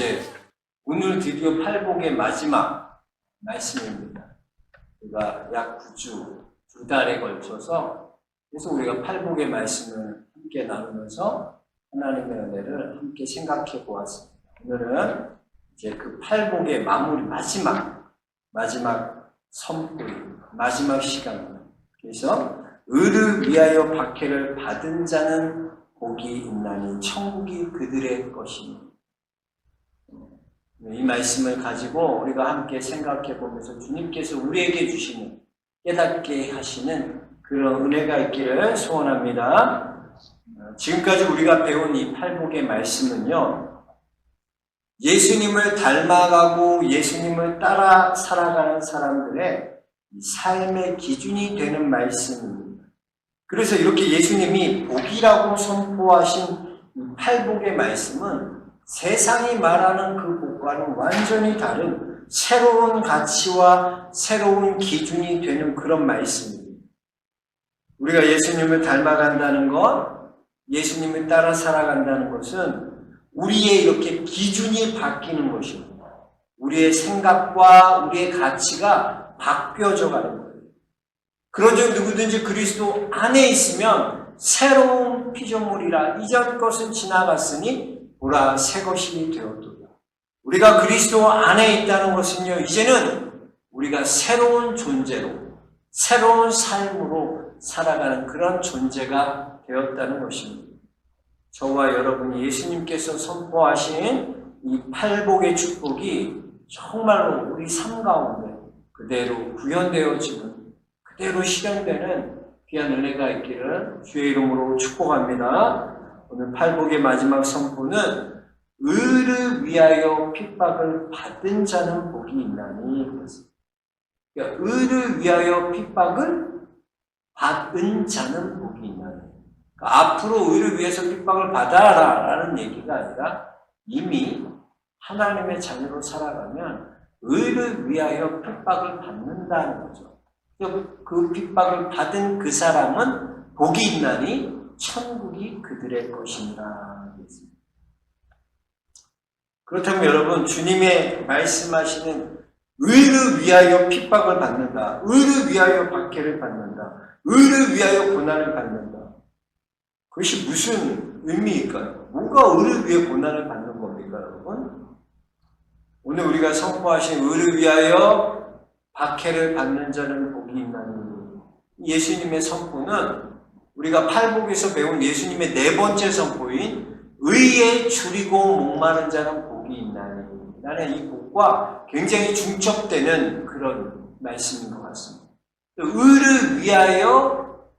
이제 오늘 드디어 팔복의 마지막 말씀입니다. 우리가 약 9주, 2달에 걸쳐서 계속 우리가 팔복의 말씀을 함께 나누면서 하나님의 은혜를 함께 생각해 보았습니다. 오늘은 이제 그 팔복의 마무리, 마지막 선포인, 마지막 시간입니다. 그래서 의를 위하여 박해를 받은 자는 복이 있나니 천국이 그들의 것입니다. 이 말씀을 가지고 우리가 함께 생각해 보면서 주님께서 우리에게 주시는, 깨닫게 하시는 그런 은혜가 있기를 소원합니다. 지금까지 우리가 배운 이 팔복의 말씀은요, 예수님을 닮아가고 예수님을 따라 살아가는 사람들의 삶의 기준이 되는 말씀입니다. 그래서 이렇게 예수님이 복이라고 선포하신 이 팔복의 말씀은 세상이 말하는 그 복과는 완전히 다른 새로운 가치와 새로운 기준이 되는 그런 말씀입니다. 우리가 예수님을 닮아간다는 것, 예수님을 따라 살아간다는 것은 우리의 이렇게 기준이 바뀌는 것입니다. 우리의 생각과 우리의 가치가 바뀌어져 가는 거예요. 그러므로 누구든지 그리스도 안에 있으면 새로운 피조물이라 이전 것은 지나갔으니 보라 새 것이 되었도다. 우리가 그리스도 안에 있다는 것은요, 이제는 우리가 새로운 존재로, 새로운 삶으로 살아가는 그런 존재가 되었다는 것입니다. 저와 여러분이 예수님께서 선포하신 이 팔복의 축복이 정말로 우리 삶 가운데 그대로 구현되어지는, 그대로 실현되는 귀한 은혜가 있기를 주의 이름으로 축복합니다. 오늘 팔복의 마지막 선포는 의를 위하여 핍박을 받은 자는 복이 있나니, 그러니까 의를 위하여 핍박을 받은 자는 복이 있나니, 그러니까 앞으로 의를 위해서 핍박을 받아라 라는 얘기가 아니라 이미 하나님의 자녀로 살아가면 의를 위하여 핍박을 받는다는 거죠. 그 핍박을 받은 그 사람은 복이 있나니 천국이 그들의 것입니다. 그렇다면 여러분, 주님의 말씀하시는 의를 위하여 핍박을 받는다, 의를 위하여 박해를 받는다, 의를 위하여 고난을 받는다, 그것이 무슨 의미일까요? 뭐가 의를 위해 고난을 받는 겁니까, 여러분? 오늘 우리가 선포하신 의를 위하여 박해를 받는 자는 복이 있나니, 예수님의 선포는 우리가 팔복에서 배운 예수님의 네 번째 선포인 의에 줄이고 목마른 자는 복이 있나니, 나는 이 복과 굉장히 중첩되는 그런 말씀인 것 같습니다. 의를 위하여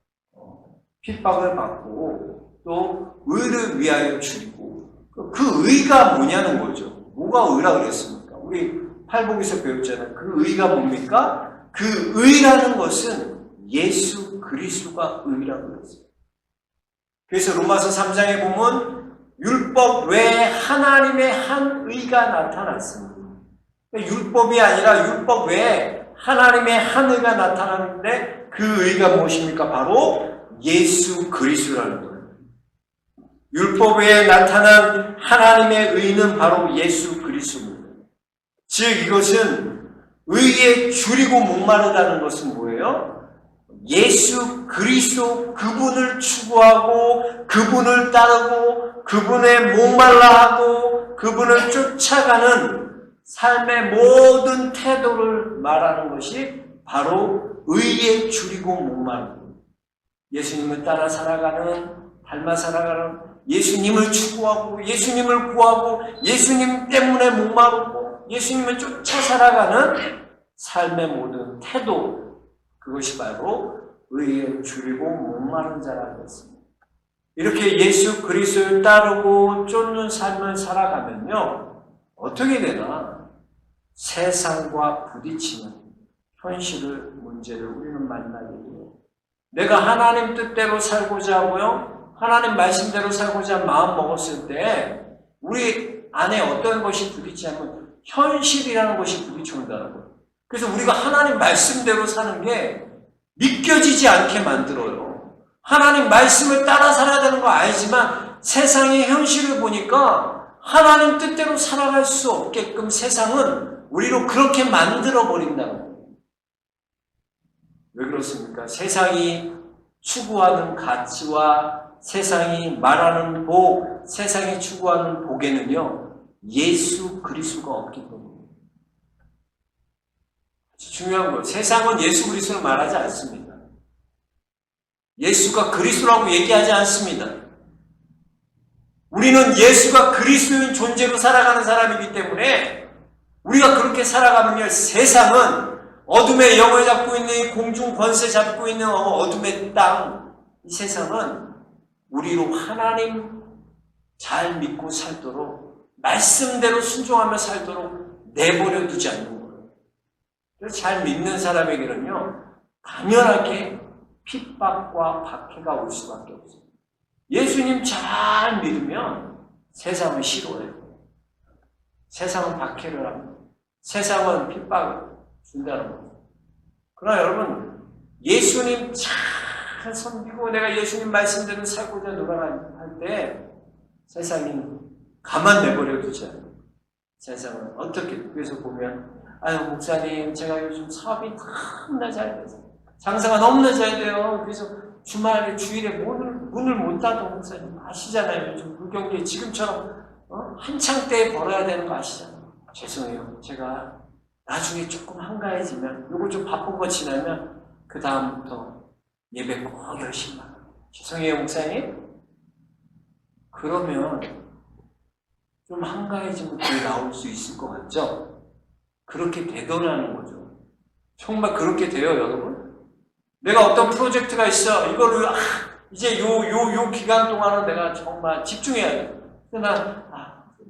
핍박을 받고 또 의를 위하여 줄이고, 그 의가 뭐냐는 거죠. 뭐가 의라 그랬습니까? 우리 팔복에서 배웠잖아요. 그 의가 뭡니까? 그 의라는 것은 예수 그리스도가 의라고 그랬어요. 그래서 로마서 3장에 보면 율법 외에 하나님의 한 의가 나타났습니다. 율법이 아니라 율법 외에 하나님의 한 의가 나타났는데 그 의가 무엇입니까? 바로 예수 그리스도라는 거예요. 율법 외에 나타난 하나님의 의는 바로 예수 그리스도입니다. 즉 이것은 의에 줄이고 목마르다는 것은 뭐예요? 예수 그리스도 그분을 추구하고 그분을 따르고 그분의 목말라하고 그분을 쫓아가는 삶의 모든 태도를 말하는 것이 바로 의에 줄이고 목마르는 거예요. 예수님을 따라 살아가는, 닮아 살아가는, 예수님을 추구하고 예수님을 구하고 예수님 때문에 목마르고 예수님을 쫓아 살아가는 삶의 모든 태도, 그것이 바로 의에 줄이고 목마른 자라고 했습니다. 이렇게 예수 그리스도를 따르고 쫓는 삶을 살아가면요, 어떻게 되나? 세상과 부딪히는 현실을, 문제를 우리는 만나게 돼요. 내가 하나님 뜻대로 살고자 하고요, 하나님 말씀대로 살고자 마음 먹었을 때 우리 안에 어떤 것이 부딪히냐면 현실이라는 것이 부딪혀온다는 거예요. 그래서 우리가 하나님 말씀대로 사는 게 믿겨지지 않게 만들어요. 하나님 말씀을 따라 살아야 되는 거 알지만 세상의 현실을 보니까 하나님 뜻대로 살아갈 수 없게끔 세상은 우리로 그렇게 만들어버린다는 거예요. 왜 그렇습니까? 세상이 추구하는 가치와 세상이 말하는 복, 세상이 추구하는 복에는요, 예수 그리스도가 없기 때문에. 중요한 거예요. 세상은 예수 그리스도를 말하지 않습니다. 예수가 그리스도라고 얘기하지 않습니다. 우리는 예수가 그리스도인 존재로 살아가는 사람이기 때문에 우리가 그렇게 살아가면요, 세상은 어둠의 영을 잡고 있는 공중 권세 잡고 있는 어둠의 땅, 이 세상은 우리로 하나님 잘 믿고 살도록 말씀대로 순종하며 살도록 내버려 두지 않는 거예요. 그래서 잘 믿는 사람에게는요, 당연하게 핍박과 박해가 올 수밖에 없어요. 예수님 잘 믿으면 세상은 싫어해요. 세상은 박해를 합니다. 세상은 핍박을 준다는 거예요. 그러나 여러분, 예수님 잘 섬기고 내가 예수님 말씀대로 살고자 노력할 때 세상이 가만 내버려 두지 않아요. 세상은 어떻게, 그래서 보면 아유 목사님 제가 요즘 사업이 너무나 잘 돼서 장사가 너무나 잘 돼요. 그래서 주말에 주일에 문을 못 닫아. 목사님 아시잖아요. 요즘 불경기에 지금처럼 한창 때에 벌어야 되는 거 아시잖아요. 죄송해요. 제가 나중에 조금 한가해지면 요거 좀 바쁜 거 지나면 그 다음부터 예배 꼭 열심히 하고. 죄송해요 목사님. 그러면 좀 한가해지면 교회 나올 수 있을 것 같죠? 그렇게 되더라는 거죠. 정말 그렇게 돼요 여러분. 내가 어떤 프로젝트가 있어. 이거를 이제 요 기간 동안은 내가 정말 집중해야 돼. 근데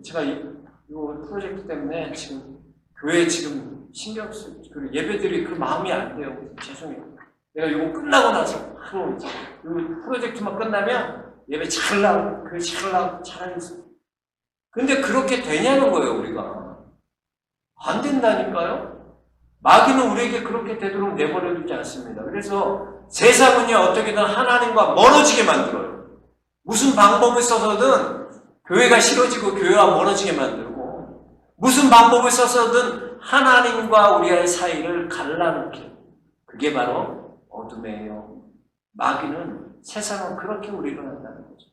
제가 요 프로젝트 때문에 지금 교회에 지금 신경 쓰고 예배들이 그 마음이 안 돼요. 죄송해요. 내가 이거 끝나고 나서 바로 이제 이 프로젝트만 끝나면 예배 잘하고 교회 잘하고 잘하겠어. 근데 그렇게 되냐는 거예요 우리가. 안 된다니까요. 마귀는 우리에게 그렇게 되도록 내버려두지 않습니다. 그래서 세상은요 어떻게든 하나님과 멀어지게 만들어요. 무슨 방법을 써서든 교회가 싫어지고 교회와 멀어지게 만들고, 무슨 방법을 써서든 하나님과 우리의 사이를 갈라놓게. 그게 바로 어둠이에요. 마귀는, 세상은 그렇게 우리를 한다는 거죠.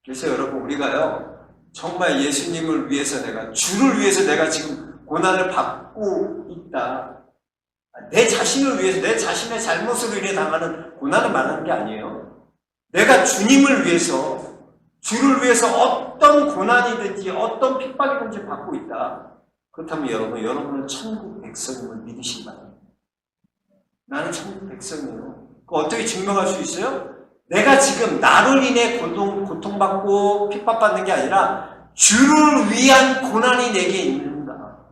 그래서 여러분 우리가요 정말 예수님을 위해서 주를 위해서 내가 지금 고난을 받고 있다. 내 자신을 위해서, 내 자신의 잘못으로 인해 당하는 고난을 말하는 게 아니에요. 내가 주님을 위해서, 주를 위해서 어떤 고난이든지 어떤 핍박이든지 받고 있다. 그렇다면 여러분은 천국 백성임을 믿으시기 바랍니다. 나는 천국 백성이에요. 어떻게 증명할 수 있어요? 내가 지금 나를 인해 고통받고 핍박받는 게 아니라 주를 위한 고난이 내게 있는가?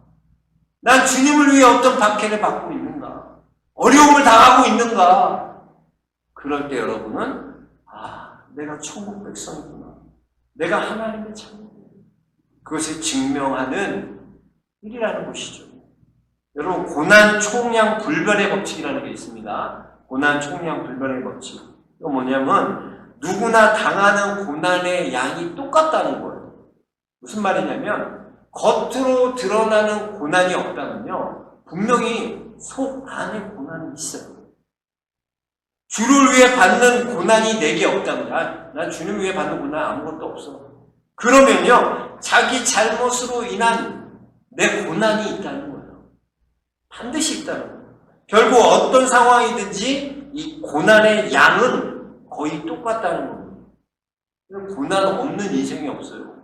난 주님을 위해 어떤 박해를 받고 있는가? 어려움을 당하고 있는가? 그럴 때 여러분은 내가 천국 백성이구나. 내가 하나님의 자녀구나. 그것을 증명하는 일이라는 것이죠. 여러분 고난 총량 불변의 법칙이라는 게 있습니다. 고난 총량 불변의 법칙. 이거 뭐냐면 누구나 당하는 고난의 양이 똑같다는 거예요. 무슨 말이냐면 겉으로 드러나는 고난이 없다면요 분명히 속 안에 고난이 있어요. 주를 위해 받는 고난이 내게 없다면 난 주님 위해 받는 고난 아무것도 없어. 그러면요 자기 잘못으로 인한 내 고난이 있다는 거예요. 반드시 있다는 거예요. 결국 어떤 상황이든지 이 고난의 양은 거의 똑같다는 겁니다. 고난 없는 인생이 없어요.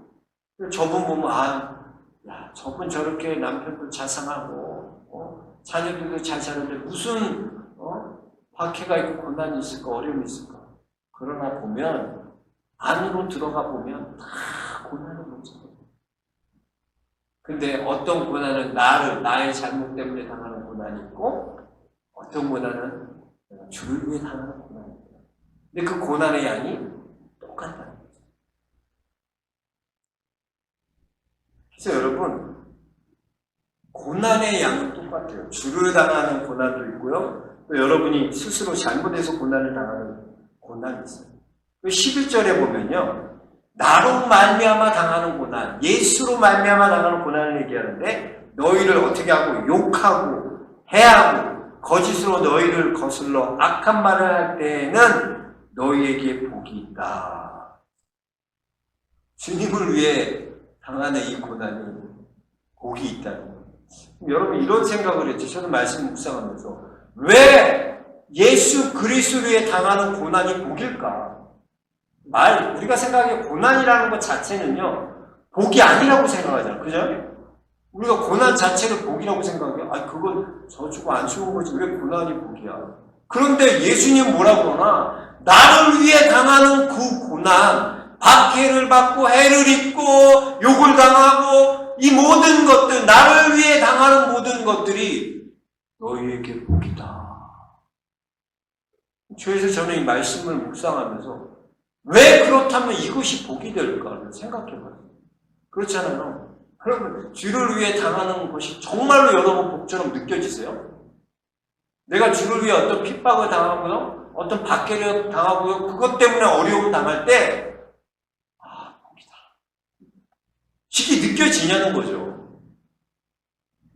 저분 보면 저분 저렇게 남편도 자상하고 자녀들도 잘 사는데 무슨 박해가 있고 고난이 있을까, 어려움이 있을까. 그러나 보면 안으로 들어가 보면 다 고난을 못 잡아요. 근데 어떤 고난은 나의 잘못 때문에 당하는 고난이 있고 어떤 고난은 주를 위해 당하는 고난이 있고, 근데 그 고난의 양이 똑같다는 거죠. 그래서 여러분 고난의 양은 똑같아요. 주를 당하는 고난도 있고요. 또 여러분이 스스로 잘못해서 고난을 당하는 고난이 있어요. 11절에 보면요. 나로 말미암아 당하는 고난, 예수로 말미암아 당하는 고난을 얘기하는데 너희를 어떻게 하고 욕하고 해하고 거짓으로 너희를 거슬러 악한 말을 할 때에는 너희에게 복이 있다. 주님을 위해 당하는 이 고난이 복이 있다는 거예요. 여러분 이런 생각을 했죠. 저는 말씀 묵상하면서 왜 예수 그리스도를 위해 당하는 고난이 복일까? 우리가 생각해 고난이라는 것 자체는요 복이 아니라고 생각하잖아요. 그죠? 우리가 고난 자체를 복이라고 생각해요. 그건 저 주고 안 좋은 거지 왜 고난이 복이야? 그런데 예수님 뭐라고 하나? 나를 위해 당하는 그 고난, 박해를 받고 해를 입고 욕을 당하고 이 모든 것들, 나를 위해 당하는 모든 것들이 너희에게 복이다. 그래서 저는 이 말씀을 묵상하면서 왜 그렇다면 이것이 복이 될까를 생각해봐요. 그렇잖아요. 여러분, 주를 위해 당하는 것이 정말로 여러분 복처럼 느껴지세요? 내가 주를 위해 어떤 핍박을 당하고요, 어떤 박해를 당하고요, 그것 때문에 어려움 당할 때, 복이다. 이게 느껴지냐는 거죠.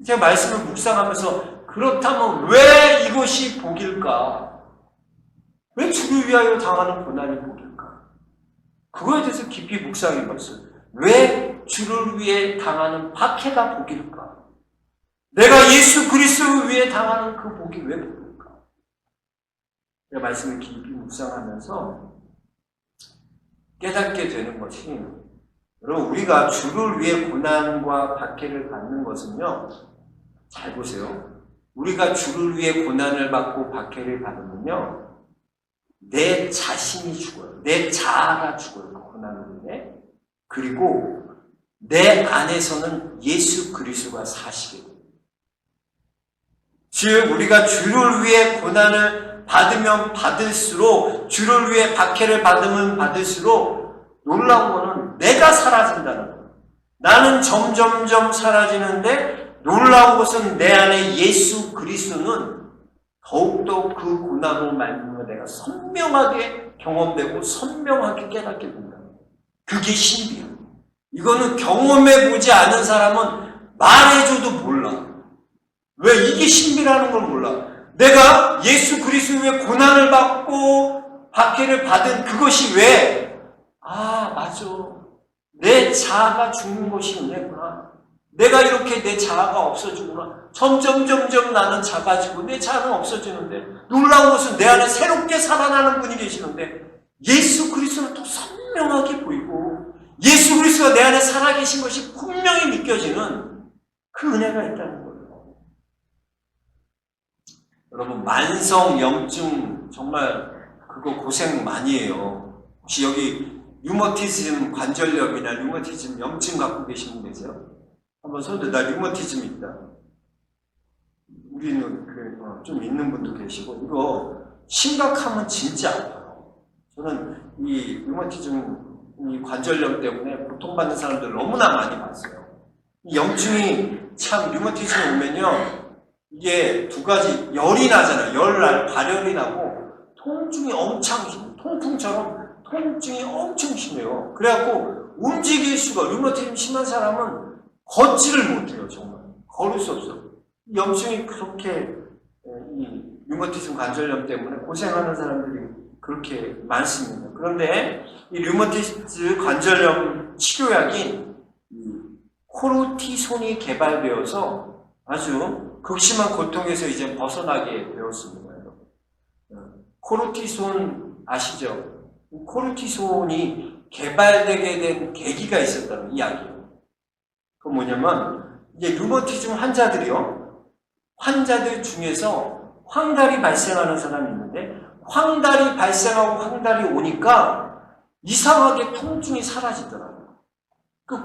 제가 말씀을 묵상하면서 그렇다면 왜 이것이 복일까? 왜 주를 위하여 당하는 고난이 복일까? 그거에 대해서 깊이 묵상해봤어요. 왜 주를 위해 당하는 박해가 복일까? 내가 예수 그리스도를 위해 당하는 그 복이 왜 복일까? 제가 말씀을 깊이 묵상하면서 깨닫게 되는 것이 여러분 우리가 주를 위해 고난과 박해를 받는 것은요 잘 보세요. 우리가 주를 위해 고난을 받고 박해를 받으면요 내 자신이 죽어요. 내 자아가 죽어요. 그 고난으로 인해. 그리고 내 안에서는 예수 그리스도가 사시게 돼요. 즉 우리가 주를 위해 고난을 받으면 받을수록 주를 위해 박해를 받으면 받을수록 놀라운 거는 내가 사라진다는 거예요. 나는 점점점 사라지는데 놀라운 것은 내 안에 예수 그리스도는 더욱더 그 고난을 말미암아 내가 선명하게 경험되고 선명하게 깨닫게 된다. 그게 신비야. 이거는 경험해보지 않은 사람은 말해줘도 몰라. 왜 이게 신비라는 걸 몰라. 내가 예수 그리스도 위해 고난을 받고 박해를 받은 그것이 왜? 맞아. 내 자아가 죽는 것이 은혜구나. 내가 이렇게 내 자아가 없어지구나. 점점 나는 작아지고 내 자아는 없어지는데 놀라운 것은 내 안에 새롭게 살아나는 분이 계시는데 예수 그리스도는 또 선명하게 보이고 예수 그리스도가 내 안에 살아계신 것이 분명히 느껴지는 그 은혜가 있다는 거예요. 여러분 만성 염증 정말 그거 고생 많이 해요. 혹시 여기 류머티즘 관절염이나 류머티즘 염증 갖고 계신 분 계세요? 한번 손들, 나 류머티즘 있다. 우리는 좀 있는 분도 계시고, 이거 심각하면 진짜 아파요. 저는 이 류머티즘, 이 관절염 때문에 고통받는 사람들 너무나 많이 봤어요. 이 염증이 참 류머티즘 오면요, 이게 두 가지, 열이 나잖아요. 열날 발열이 나고, 통증이 엄청 심해요. 통풍처럼 통증이 엄청 심해요. 그래갖고 움직일 수가, 류머티즘 심한 사람은 걷지를 못해요, 정말. 걸을 수 없어. 염증이 그렇게, 이 류머티즘 관절염 때문에 고생하는 사람들이 그렇게 많습니다. 그런데 이 류머티즘 관절염 치료약인 코르티손이 개발되어서 아주 극심한 고통에서 이제 벗어나게 되었습니다. 코르티손 아시죠? 코르티손이 개발되게 된 계기가 있었다는 이야기예요. 그건 뭐냐면, 이제 류머티즘 환자들 중에서 황달이 발생하는 사람이 있는데, 황달이 발생하고 황달이 오니까 이상하게 통증이 사라지더라고요. 그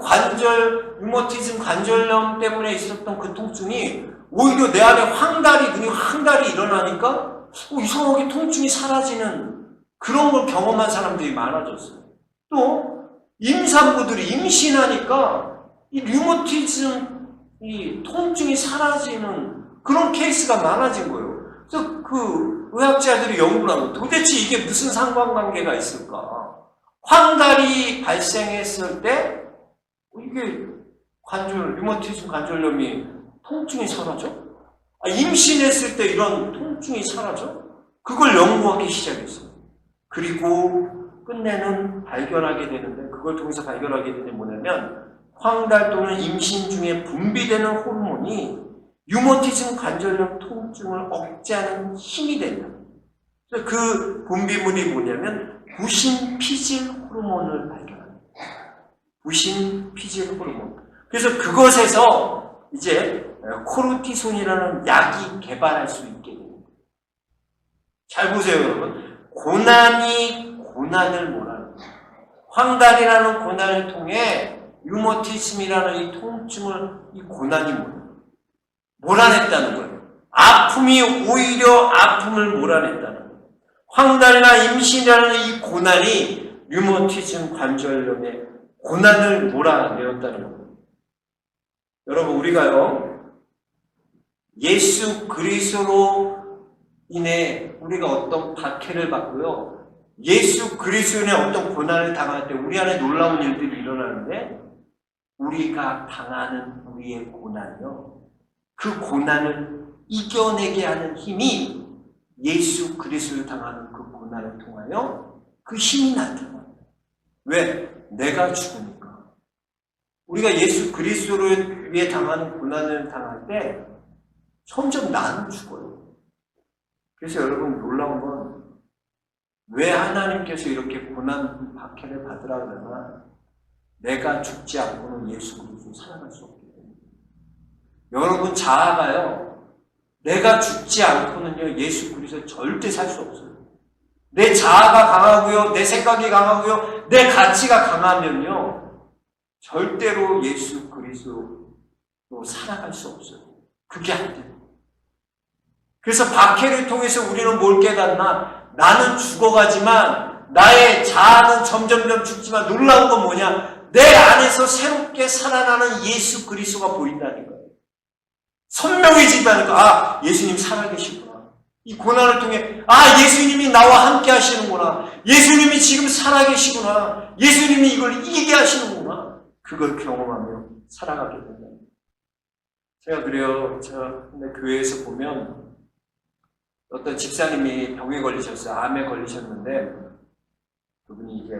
류머티즘 관절염 때문에 있었던 그 통증이 오히려 내 안에 황달이 일어나니까 이상하게 통증이 사라지는 그런 걸 경험한 사람들이 많아졌어요. 또 임산부들이 임신하니까 이 류머티즘 이 통증이 사라지는 그런 케이스가 많아진 거예요. 그래서 그 의학자들이 연구를 하고 도대체 이게 무슨 상관관계가 있을까? 황달이 발생했을 때 이게 류머티즘 관절염이 통증이 사라져? 임신했을 때 이런 통증이 사라져? 그걸 연구하기 시작했어요. 그리고 끝내는 발견하게 되는데, 그걸 통해서 발견하게 되는 게 뭐냐면 황달 또는 임신 중에 분비되는 호르몬이 류머티즘 관절염 통증을 억제하는 힘이 된다. 그 분비물이 뭐냐면 부신피질 호르몬을 발견합니다. 부신피질 호르몬. 그래서 그것에서 이제 코르티손이라는 약이 개발할 수 있게 됩니다. 잘 보세요, 여러분. 고난이 고난을 몰아내요. 황달이라는 고난을 통해 류머티즘이라는 이 통증을, 이 고난이 몰아냈다는 거예요. 아픔이 오히려 아픔을 몰아냈다는 거예요. 황달이나 임신이라는 이 고난이 류머티즘 관절염의 고난을 몰아내었다는 거예요. 여러분, 우리가요, 예수 그리스도로 인해 우리가 어떤 박해를 받고요, 예수 그리스도인의 어떤 고난을 당할 때 우리 안에 놀라운 일들이 일어나는데, 우리가 당하는 우리의 고난이요, 그 고난을 이겨내게 하는 힘이 예수 그리스도를 당하는 그 고난을 통하여 그 힘이 나타납니다. 왜? 내가 죽으니까. 우리가 예수 그리스도를 위해 당하는 고난을 당할 때 점점 나는 죽어요. 그래서 여러분, 놀라운 건 왜 하나님께서 이렇게 고난 박해를 받으라 그러나 내가 죽지 않고는 예수 그리스도 살아갈 수 없기 때문에. 여러분, 자아가요, 내가 죽지 않고는요 예수 그리스도 절대 살 수 없어요. 내 자아가 강하고요, 내 생각이 강하고요, 내 가치가 강하면요 절대로 예수 그리스도로 살아갈 수 없어요. 그게 안 돼요. 그래서 박해를 통해서 우리는 뭘 깨닫나? 나는 죽어가지만 나의 자아는 점점점 죽지만 놀라운 건 뭐냐? 내 안에서 새롭게 살아나는 예수 그리스도가 보인다는 거예요. 선명해진다는 거. 아, 예수님 살아계시구나. 이 고난을 통해 예수님이 나와 함께 하시는구나. 예수님이 지금 살아계시구나. 예수님이 이걸 이기게 하시는구나. 그걸 경험하며 살아가게 된다. 제가 그래요. 제가 교회에서 보면 어떤 집사님이 병에 걸리셨어요. 암에 걸리셨는데 그분이 이제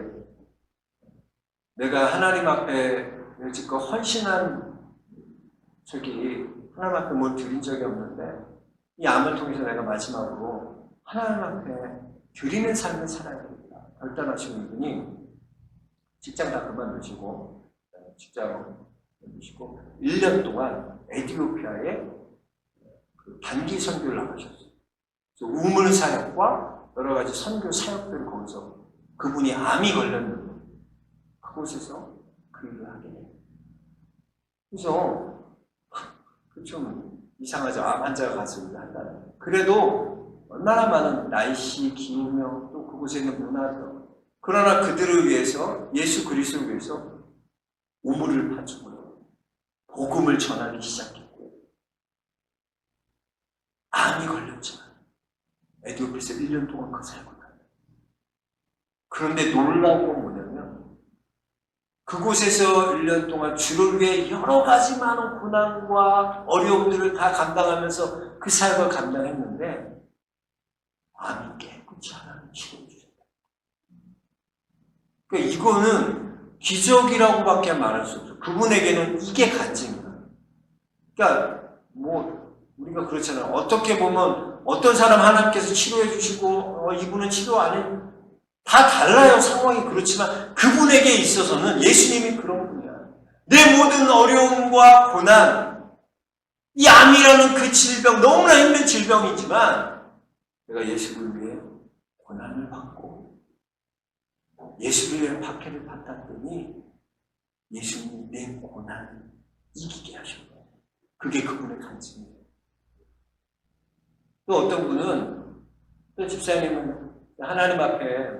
내가 하나님 앞에 지금 헌신한 하나님 앞에 뭘 드린 적이 없는데 이 암을 통해서 내가 마지막으로 하나님 앞에 드리는 삶을 살아야 됩니다. 결단하시고 이분이 직장 다 그만두시고 1년 동안 에티오피아에 단기 선교를 나가셨어요. 우물 사역과 여러 가지 선교 사역들을 거기서 그분이 암이 걸렸는데 그곳에서 그 일을 하게 돼요. 그래서 좀 이상하죠. 암 환자가 가서 일을 한다는. 그래도 얼마나 많은 날씨, 기후명 또 그곳에 있는 문화들, 그러나 그들을 위해서 예수 그리스도를 위해서 우물을 파주고요, 복음을 전하기 시작했고 암이 걸렸지만 에티오피아에서 1년 동안 그 사역을 합니다. 그런데 놀라운 건 뭐냐면 그곳에서 1년 동안 주를 위해 여러 가지 많은 고난과 어려움들을 다 감당하면서 그 사역을 감당했는데 암이 깨끗이 하나님 치료해 주셨다. 그러니까 이거는 기적이라고밖에 말할 수 없어요. 그분에게는 이게 간증이다. 그러니까 우리가 그렇잖아요. 어떻게 보면 어떤 사람 하나님께서 치료해 주시고 이분은 치료 안 해. 다 달라요. 상황이. 그렇지만 그분에게 있어서는 예수님이 그런 분이야. 내 모든 어려움과 고난, 이 암이라는 그 질병, 너무나 힘든 질병이지만 내가 예수를 위해 고난을 받고 예수를 위해 박해를 받았더니 예수님이 내 고난을 이기게 하신 거예요. 그게 그분의 간증이에요. 또 어떤 분은, 또 집사님은 하나님 앞에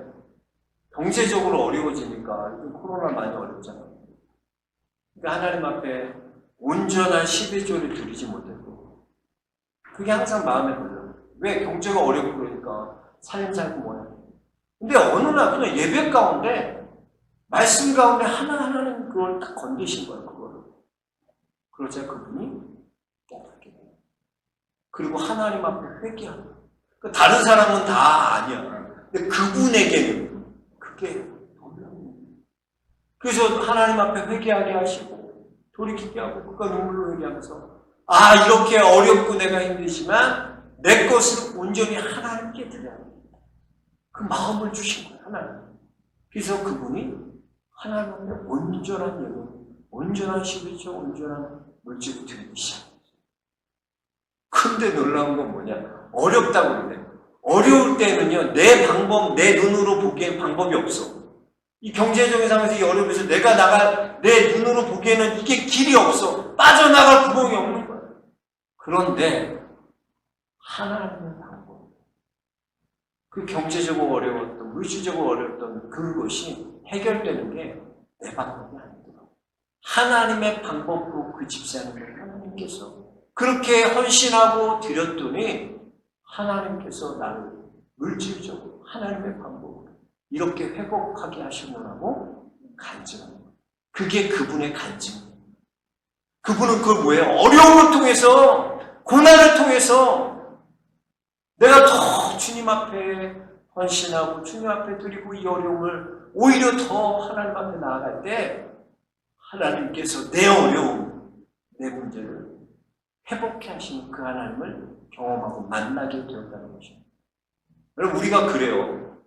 경제적으로 어려워지니까, 코로나 많이 어렵잖아요. 그러니까 하나님 앞에 온전한 11조를 드리지 못했고, 그게 항상 마음에 걸려요. 왜? 경제가 어렵고 그러니까, 살림 살고 뭐야. 근데 어느 날 그냥 예배 가운데 말씀 가운데 하나하나는 그걸 딱 건드신 거예요, 그거를. 그러자 그분이 깨닫게 돼요. 그리고 하나님 앞에 회개하고. 다른 사람은 다 아니야. 근데 그분에게는 그게 놀라운. 그래서 하나님 앞에 회개하게 하시고, 돌이키게 하고, 그가 눈물로 회개하면서, 아, 이렇게 어렵고 내가 힘들지만, 내 것을 온전히 하나님께 드려야 합니다. 그 마음을 주신 거예요, 하나님. 그래서 그분이 하나님 앞에 온전한 영혼, 온전한 신비적, 온전한 물질을 드리기 시작했어요. 근데 놀라운 건 뭐냐? 어렵다고 그러네. 어려울 때는요, 내 방법, 내 눈으로 보기엔 방법이 없어. 이 경제적인 상황에서 이 어려움에서 내 눈으로 보기에는 이게 길이 없어. 빠져나갈 구멍이 없는 거야. 그런데, 하나님의 방법. 그 경제적으로 어려웠던, 물질적으로 어려웠던 그것이 해결되는 게 내 방법이 아니더라고. 하나님의 방법으로 그 집사님을 하나님께서 그렇게 헌신하고 드렸더니 하나님께서 나를 물질적으로 하나님의 방법으로 이렇게 회복하게 하시느라고 간증합니다. 그게 그분의 간증입니다. 그분은 그걸 뭐예요? 어려움을 통해서, 고난을 통해서 내가 더 주님 앞에 헌신하고 주님 앞에 드리고 이 어려움을 오히려 더 하나님 앞에 나아갈 때 하나님께서 내 어려움, 내 문제를 회복해 하시는 그 하나님을 경험하고 만나게 되었다는 것입니다. 여러분, 우리가 그래요.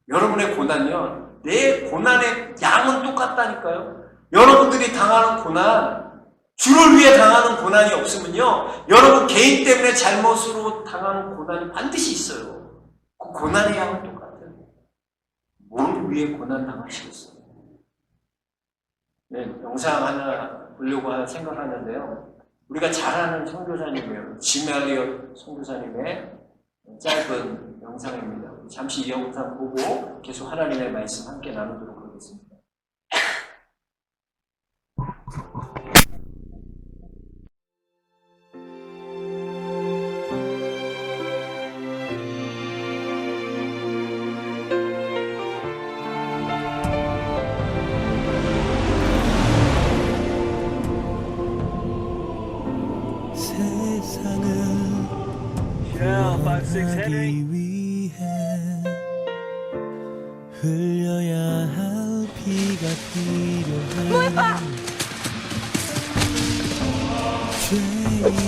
여러분의 고난이요, 내 고난의 양은 똑같다니까요. 여러분들이 당하는 고난, 주를 위해 당하는 고난이 없으면요, 여러분 개인 때문에 잘못으로 당하는 고난이 반드시 있어요. 그 고난의 양은 똑같아요. 뭘 위해 고난 당하시겠어요? 네, 영상 하나 보려고 생각하는데요. 우리가 잘 아는 선교사님이에요. 짐 엘리엇 선교사님의 짧은 영상입니다. 잠시 이 영상 보고 계속 하나님의 말씀 함께 나누도록 하겠습니다. 하기 위해 흘려야 할 피가 필요해. 죄인이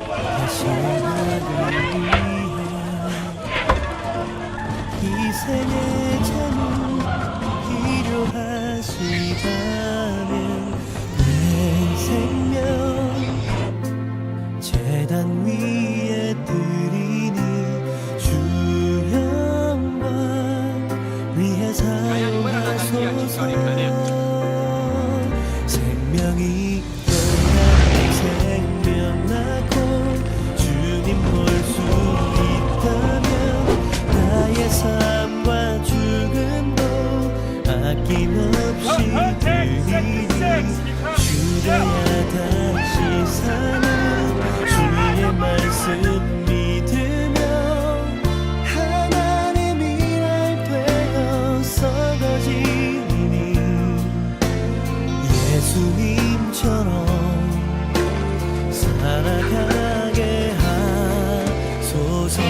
다시 나를 위해 희생의 제물 필요하시다면 내 생명 제단 위에 드리니 주 영광 위해 사용하소서. 생명이 떠나 생명 낳고 주님 볼 수 있다면 나의 삶과 죽음도 아낌없이 드리니 주려야 다시 사는 주의 말씀 믿으며 하나님 일할 되어 썩어지니 예수님처럼 살아가게 하소서.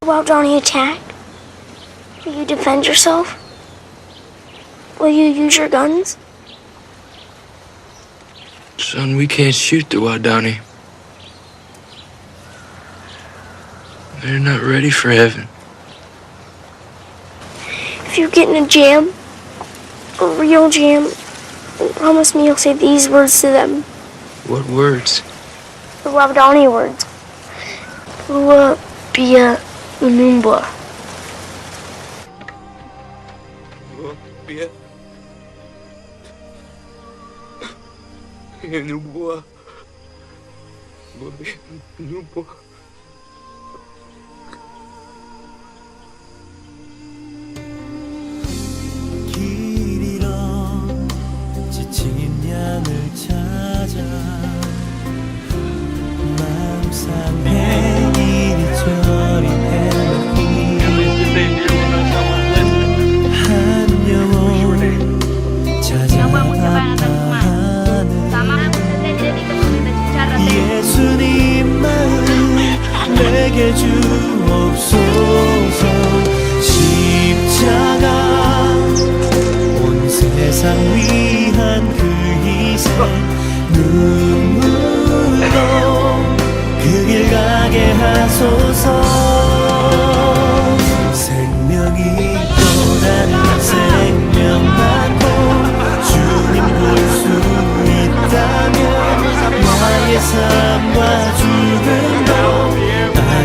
While Johnny attacked, will you defend yourself? Will you use your guns? Son, we can't shoot the Wadani. They're not ready for heaven. If you get in a jam, real jam. Promise me you'll say these words to them. What words? The Wabdani words. Bua Bia Unumba. 길 잃어 지친 양을 찾아 마음 상해 이리저리 헤매기 한 영혼 찾아 아파하는 예수님 마음 내게 주옵소서. 십자가 온 세상 위한 그 희생 눈물로 그 길 가게 하소서. 생명이 또다른 생명 받고 주님 볼 수 있다면 나의 삶과 죽음도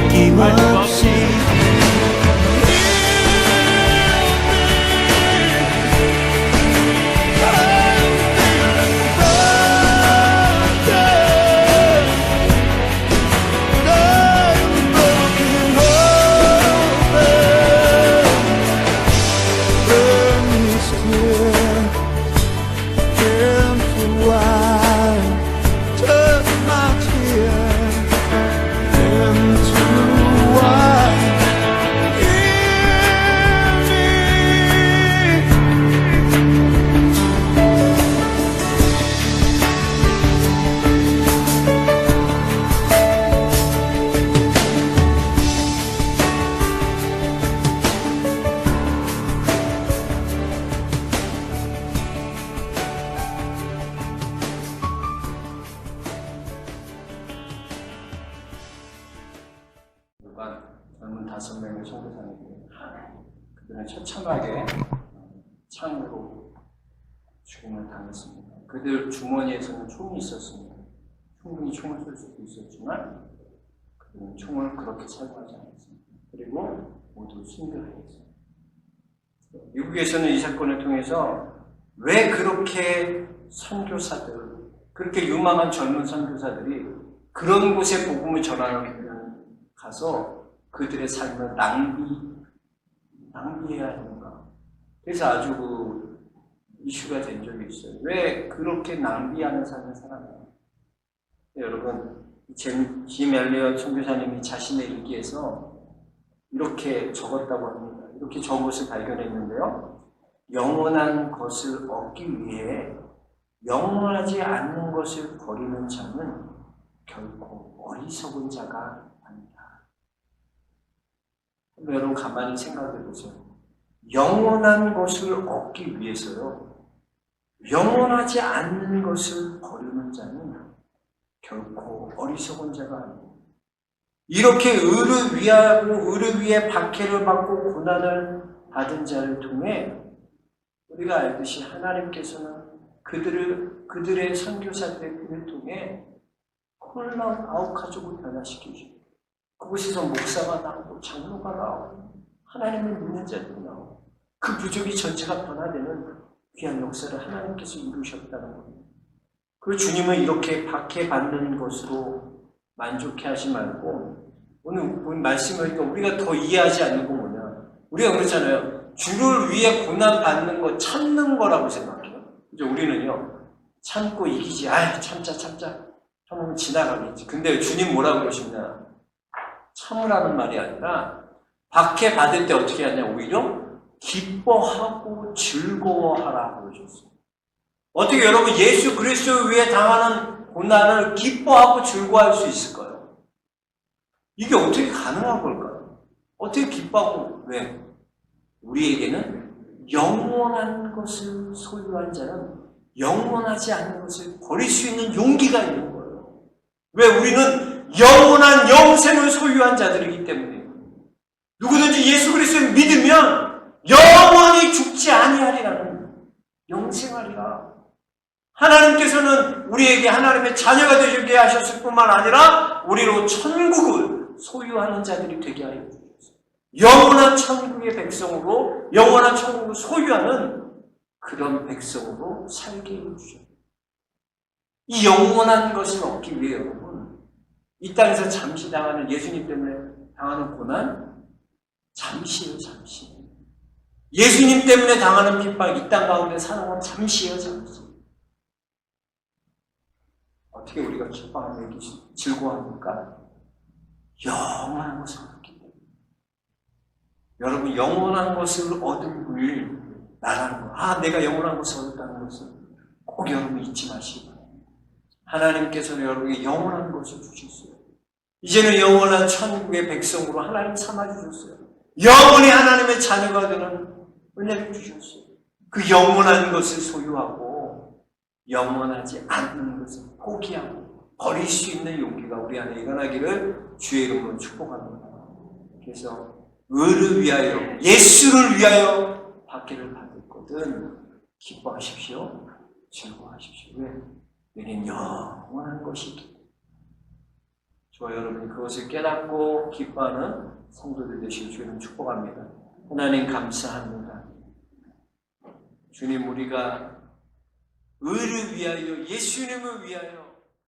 아낌없이 젊은 5명의 선교사님이 그들은 처참하게 창으로 죽임을 당했습니다. 그들 주머니에서는 총이 있었습니다. 충분히 총을 쏠 수도 있었지만 그들은 총을 그렇게 사용하지 않았습니다. 그리고 모두 순교하였습니다. 미국에서는 이 사건을 통해서 왜 그렇게 선교사들, 그렇게 유망한 젊은 선교사들이 그런 곳에 복음을 전하는 가서 그들의 삶을 낭비해야 하는가. 그래서 아주 이슈가 된 적이 있어요. 왜 그렇게 낭비하는 삶을 살아가나. 여러분, 짐 엘리엇 선교사님이 자신의 일기에서 이렇게 적었다고 합니다. 이렇게 적은 것을 발견했는데요. 영원한 것을 얻기 위해 영원하지 않는 것을 버리는 자는 결코 어리석은 자가 아니다. 여러분 가만히 생각해 보세요. 영원한 것을 얻기 위해서요. 영원하지 않는 것을 버리는 자는 결코 어리석은 자가 아니다. 이렇게 의를 위하고 의를 위해 박해를 받고 고난을 받은 자를 통해 우리가 알듯이 하나님께서는 그들의 선교사들을 통해 콜라운 아웃 가족을 변화시키시고 그곳에서 목사가 나오고 장로가 나오고 하나님을 믿는 자들이 나오고 그 부족이 전체가 변화되는 귀한 역사를 하나님께서 이루셨다는 겁니다. 그 주님은 이렇게 박해받는 것으로 만족해 하지 말고 오늘 본 말씀을 우리가 더 이해하지 않는 건 뭐냐. 우리가 그렇잖아요. 주를 위해 고난받는 거 참는 거라고 생각해요. 이제 우리는요. 참고 이기지. 참자. 참으면 지나가겠지. 근데 주님 뭐라고 그러시냐. 참으라는 말이 아니라 박해받을 때 어떻게 하냐. 오히려 기뻐하고 즐거워하라 그러셨어요. 어떻게 여러분 예수 그리스도를 위해 당하는 고난을 기뻐하고 즐거워할 수 있을까요? 이게 어떻게 가능한 걸까요? 어떻게 기뻐하고 왜? 우리에게는 영원한 것을 소유한 자는 영원하지 않은 것을 버릴 수 있는 용기가 있는 거예요. 왜? 우리는 영원한 영생을 소유한 자들이기 때문에 누구든지 예수 그리스도를 믿으면 영원히 죽지 아니하리라는 영생하리라. 하나님께서는 우리에게 하나님의 자녀가 되게 하셨을 뿐만 아니라 우리로 천국을 소유하는 자들이 되게 하여 주셨어요. 영원한 천국의 백성으로 영원한 천국을 소유하는 그런 백성으로 살게 해주셨어요. 이 영원한 것을 얻기 위해 여러분, 이 땅에서 잠시 당하는, 예수님 때문에 당하는 고난 잠시예요, 잠시. 예수님 때문에 당하는 핍박, 이 땅 가운데 사는 건 잠시예요, 잠시. 어떻게 우리가 핍박을 내기 즐거워합니까? 영원한 것을 얻기 때문에. 여러분, 영원한 것을 얻음을 나라는 거. 내가 영원한 것을 얻었다는 것을 꼭 여러분 잊지 마시고. 하나님께서는 여러분에게 영원한 것을 주셨어요. 이제는 영원한 천국의 백성으로 하나님 삼아주셨어요. 영원히 하나님의 자녀가 되는 은혜를 주셨어요. 그 영원한 것을 소유하고 영원하지 않는 것을 포기하고 버릴 수 있는 용기가 우리 안에 일어나기를 주의 이름으로 축복합니다. 그래서 의를 위하여, 예수를 위하여 박해를 받았거든 기뻐하십시오. 즐거워하십시오. 왜? 내겐 영원한 것이 있기 때문에. 저와 여러분이 그것을 깨닫고 기뻐하는 성도들 되시길 주님 축복합니다. 하나님 감사합니다. 주님, 우리가 의를 위하여, 예수님을 위하여